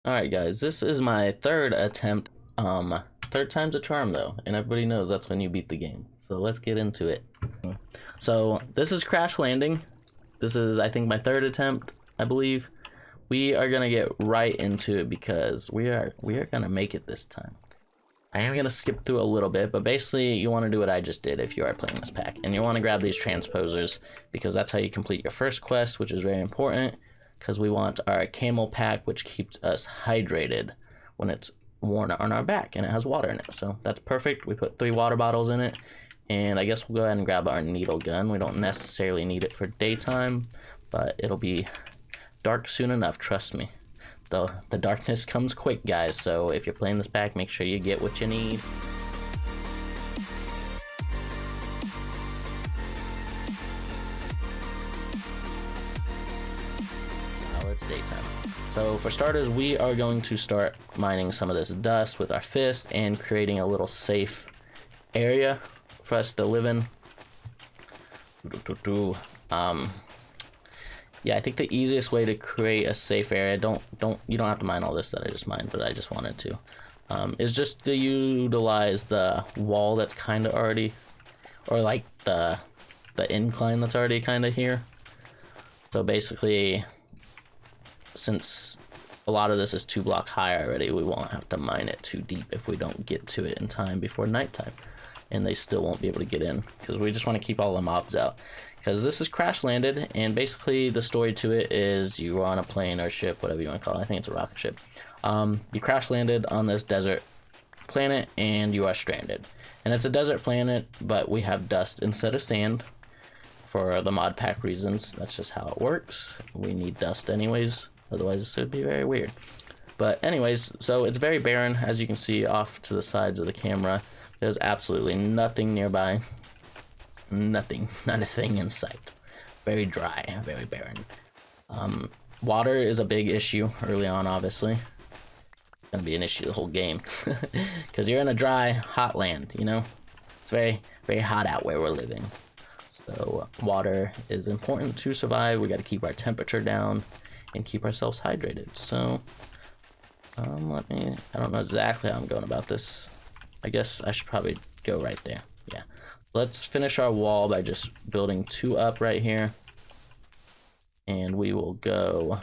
Alright guys, this is my third attempt. Third time's a charm though, and everybody knows that's when you beat the game. So let's get into it. So this is Crash Landing. This is, I think, my third attempt, I believe. We are gonna get right into it because we are gonna make it this time. I am gonna skip through a little bit, but basically you want to do what I just did if you are playing this pack, and you want to grab these transposers because that's how you complete your first quest, which is very important because we want our camel pack, which keeps us hydrated when it's worn on our back and it has water in it. So that's perfect. We put 3 water bottles in it, and I guess we'll go ahead and grab our needle gun. We don't necessarily need it for daytime, but it'll be dark soon enough, trust me. The darkness comes quick, guys, so if you're playing this pack, make sure you get what you need. Now it's daytime. So for starters, we are going to start mining some of this dust with our fist and creating a little safe area for us to live in. Yeah, I think the easiest way to create a safe area, you don't have to mine all this that I just mined, but I just wanted to, is just to utilize the wall that's kind of already, or like the incline that's already kind of here. So basically, since a lot of this is 2 blocks high already, we won't have to mine it too deep if we don't get to it in time before nighttime, and they still won't be able to get in because we just want to keep all the mobs out. Because this is Crash Landed, and basically the story to it is you are on a plane or ship, whatever you want to call it. I think it's a rocket ship. You crash landed on this desert planet, and you are stranded. And it's a desert planet, but we have dust instead of sand for the mod pack reasons. That's just how it works. We need dust anyways, otherwise it would be very weird. But anyways, so it's very barren, as you can see off to the sides of the camera. There's absolutely nothing nearby. Nothing, not a thing in sight. Very dry, very barren. Water is a big issue early on, obviously. It's gonna be an issue the whole game because you're in a dry, hot land. You know, it's very, very hot out where we're living. So water is important to survive. We got to keep our temperature down and keep ourselves hydrated. So I don't know exactly how I'm going about this. I guess I should probably go right there. Yeah. Let's finish our wall by just building 2 up right here. And we will go,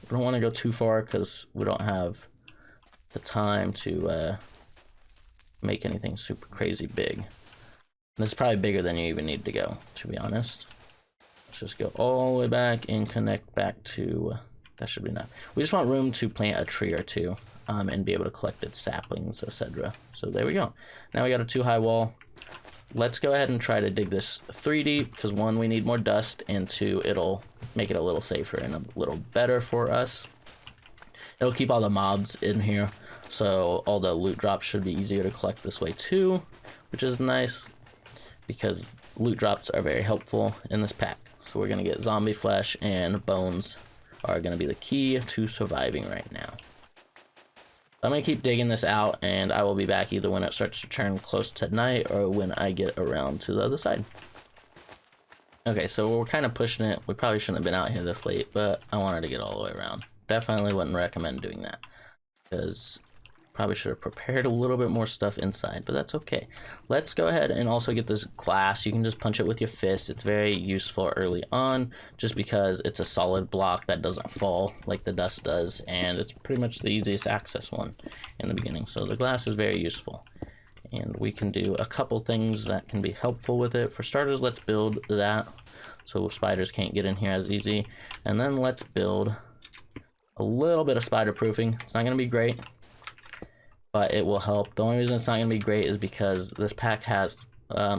we don't want to go too far because we don't have the time to make anything super crazy big. This is probably bigger than you even need to go, to be honest. Let's just go all the way back and connect back to, that should be enough. We just want room to plant a tree or 2 and be able to collect its saplings, etc. So there we go. Now we got a 2 high wall. Let's go ahead and try to dig this 3 deep because 1, we need more dust, and 2, it'll make it a little safer and a little better for us. It'll keep all the mobs in here, so all the loot drops should be easier to collect this way too, which is nice because loot drops are very helpful in this pack. So we're gonna get zombie flesh, and bones are gonna be the key to surviving right now. I'm gonna keep digging this out, and I will be back either when it starts to turn close to night or when I get around to the other side. Okay, so we're kind of pushing it. We probably shouldn't have been out here this late, but I wanted to get all the way around. Definitely wouldn't recommend doing that because probably should have prepared a little bit more stuff inside, but that's okay. Let's go ahead and also get this glass. You can just punch it with your fist. It's very useful early on just because it's a solid block that doesn't fall like the dust does, and it's pretty much the easiest access one in the beginning. So the glass is very useful, and we can do a couple things that can be helpful with it. For starters, let's build that so spiders can't get in here as easy, and then let's build a little bit of spider proofing. It's not going to be great, but it will help. The only reason it's not going to be great is because this pack has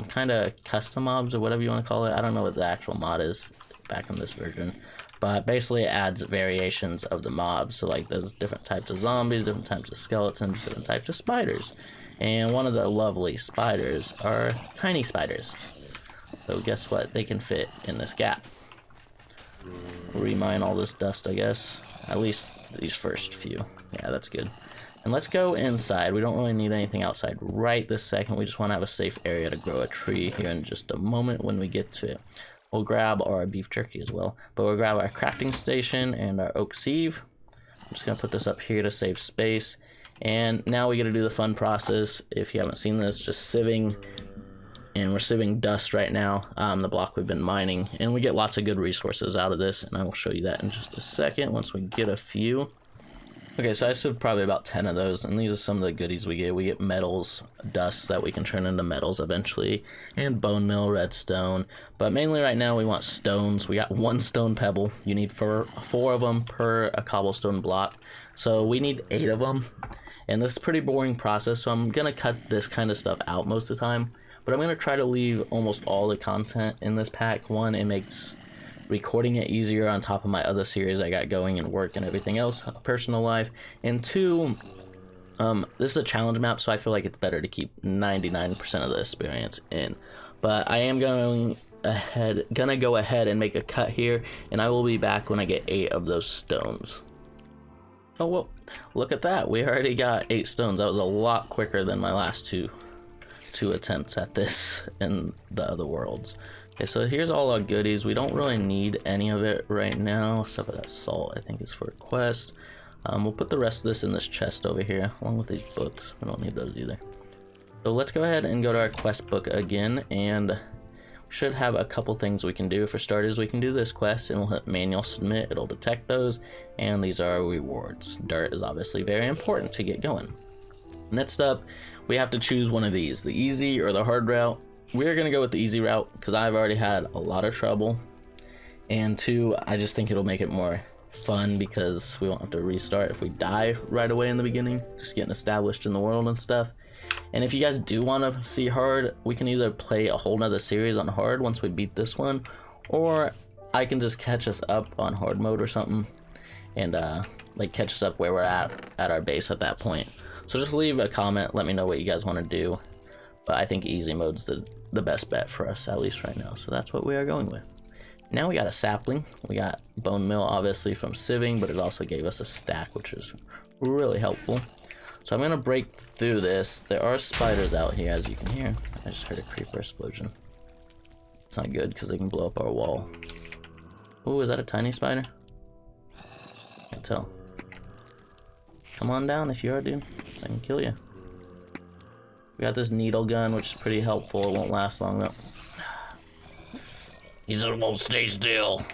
kind of custom mobs, or whatever you want to call it. I don't know what the actual mod is back in this version, but basically it adds variations of the mobs. So like there's different types of zombies, different types of skeletons, different types of spiders. And one of the lovely spiders are tiny spiders. So guess what? They can fit in this gap. Remine all this dust, I guess. At least these first few. Yeah, that's good. And let's go inside. We don't really need anything outside right this second. We just want to have a safe area to grow a tree here in just a moment when we get to it. We'll grab our beef jerky as well, but we'll grab our crafting station and our oak sieve. just gonna put this up here to save space. And now we gotta do the fun process. If you haven't seen this, just sieving. And we're sieving dust right now, the block we've been mining. And we get lots of good resources out of this, and I will show you that in just a second once we get a few. Okay, so I sieved probably about 10 of those, and these are some of the goodies we get. We get metals, dust that we can turn into metals eventually, and bone meal, redstone. But mainly right now we want stones. We got 1 stone pebble. You need 4 of them per a cobblestone block. So we need 8 of them. And this is a pretty boring process, so I'm gonna cut this kind of stuff out most of the time. But I'm going to try to leave almost all the content in this pack. One, it makes recording it easier on top of my other series I got going and work and everything else, personal life. And 2, this is a challenge map, so I feel like it's better to keep 99% of the experience in. But I am gonna go ahead and make a cut here, and I will be back when I get 8 of those stones. Oh, well, look at that. We already got 8 stones. That was a lot quicker than my last two attempts at this in the other worlds. Okay, so here's all our goodies. We don't really need any of it right now, except for that salt. I think it's for a quest. We'll put the rest of this in this chest over here, along with these books. We don't need those either. So let's go ahead and go to our quest book again, and we should have a couple things we can do. For starters, we can do this quest, and we'll hit manual submit. It'll detect those, and these are our rewards. Dirt is obviously very important to get going. Next up, we have to choose one of these, the easy or the hard route. We're gonna go with the easy route because I've already had a lot of trouble, and 2, I just think it'll make it more fun because we won't have to restart if we die right away in the beginning, just getting established in the world and stuff. And if you guys do want to see hard, we can either play a whole nother series on hard once we beat this one, or I can just catch us up on hard mode or something, and like catch us up where we're at our base at that point. So just leave a comment, let me know what you guys want to do. But I think easy mode's the best bet for us, at least right now. So that's what we are going with. Now we got a sapling. We got bone meal, obviously, from sieving, but it also gave us a stack, which is really helpful. So I'm going to break through this. There are spiders out here, as you can hear. I just heard a creeper explosion. It's not good, because they can blow up our wall. Ooh, is that a tiny spider? Can't tell. Come on down if you are, dude. I can kill you. We got this needle gun, which is pretty helpful. It won't last long though. He just won't stay still.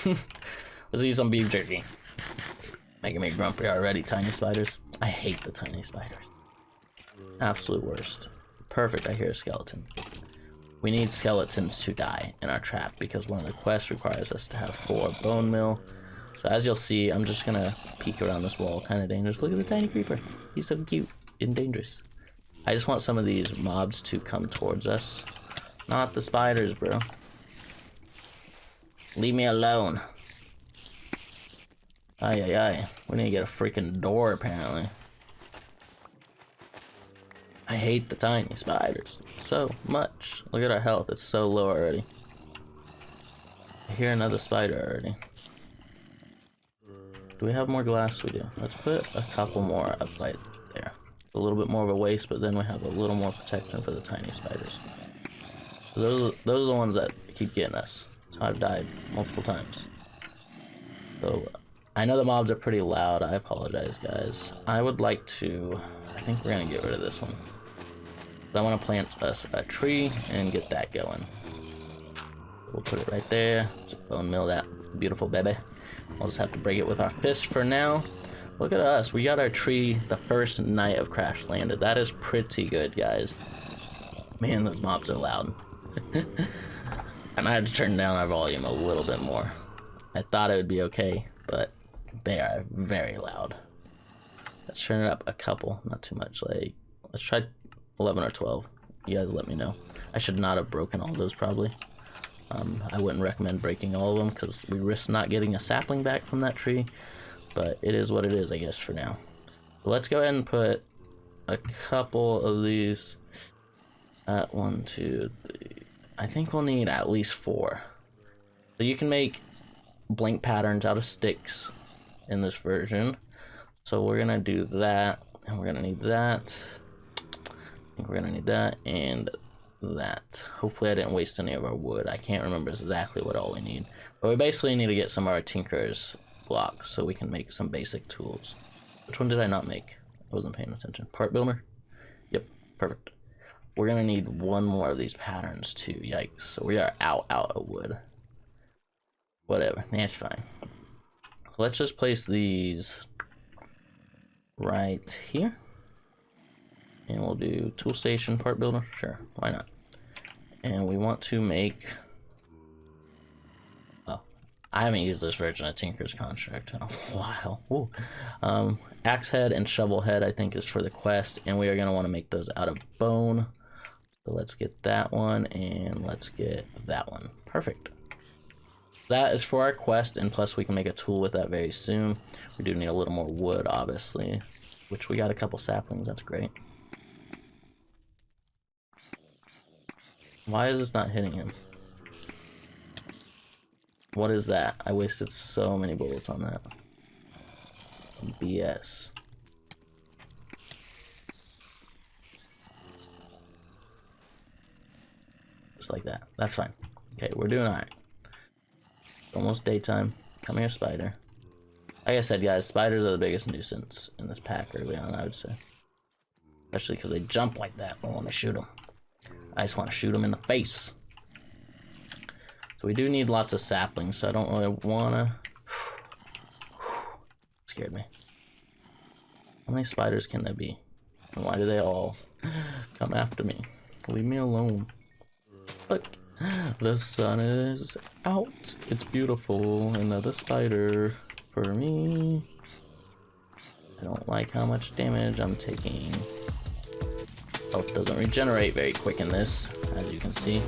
Let's eat some beef jerky. Making me grumpy already, tiny spiders. I hate the tiny spiders. Absolute worst. Perfect, I hear a skeleton. We need skeletons to die in our trap because one of the quests requires us to have 4 bone meal. So as you'll see, I'm just gonna peek around this wall, kind of dangerous. Look at the tiny creeper. He's so cute and dangerous. I just want some of these mobs to come towards us. Not the spiders, bro. Leave me alone. Ay, ay, ay. We need to get a freaking door, apparently. I hate the tiny spiders so much. Look at our health. It's so low already. I hear another spider already. Do we have more glass? We do. Let's put a couple more up right there. A little bit more of a waste, but then we have a little more protection for the tiny spiders. So those are the ones that keep getting us. So I've died multiple times. So I know the mobs are pretty loud. I apologize, guys. I would like to... I think we're gonna get rid of this one. I want to plant us a tree and get that going. We'll put it right there. Just bone meal that beautiful baby. I'll just have to break it with our fist for now. Look at us. We got our tree the first night of Crash Landed. That is pretty good, guys. Man, those mobs are loud. I might have to turn down our volume a little bit more. I thought it would be okay, but they are very loud. Let's turn it up a couple, not too much. Like, let's try 11 or 12. You guys let me know. I should not have broken all those, probably. I wouldn't recommend breaking all of them because we risk not getting a sapling back from that tree. But it is what it is, I guess, for now. So let's go ahead and put a couple of these at 1, 2, 3. I think we'll need at least 4. So you can make blank patterns out of sticks in this version. So we're gonna do that, and we're gonna need that. I think we're gonna need that and that. Hopefully I didn't waste any of our wood. I can't remember exactly what all we need. But we basically need to get some of our tinkers blocks so we can make some basic tools. Which one did I not make? I wasn't paying attention. Part builder? Yep, perfect. We're gonna need one more of these patterns too. Yikes. So we are out of wood. Whatever, that's fine. Let's just place these right here. And we'll do tool station, part builder. Sure, why not? And we want to make... Oh, I haven't used this version of Tinker's Construct in a while. Ooh. Axe head and shovel head I think is for the quest, and we are going to want to make those out of bone. So let's get that one, and let's get that one. Perfect. That is for our quest, and plus we can make a tool with that very soon. We do need a little more wood, obviously, which we got a couple saplings. That's great. Why is this not hitting him? What is that? I wasted so many bullets on that. BS. Just like that. That's fine. Okay, we're doing alright. Almost daytime. Come here, spider. Like I said, guys, spiders are the biggest nuisance in this pack early on, I would say. Especially because they jump like that when I shoot them. I just want to shoot them in the face. So we do need lots of saplings, so I don't really want to... Scared me. How many spiders can there be? And why do they all come after me? Leave me alone. Look, the sun is out. It's beautiful. Another spider for me. I don't like how much damage I'm taking. Health doesn't regenerate very quick in this, as you can see.